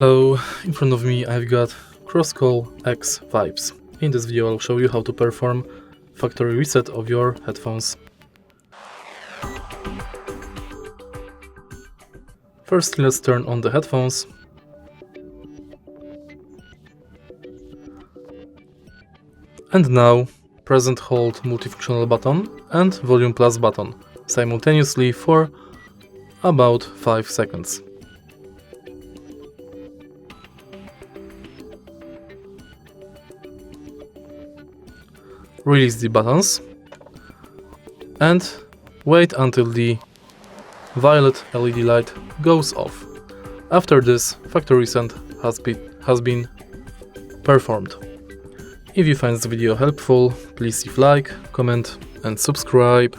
Hello, in front of me I've got Crosscall X Vibes. In this video I'll show you how to perform factory reset of your headphones. First, let's turn on the headphones. And now press and hold multifunctional button and volume plus button simultaneously for about 5 seconds. Release the buttons and wait until the violet LED light goes off. After this, factory reset has been performed. If you find this video helpful, please leave like, comment and subscribe.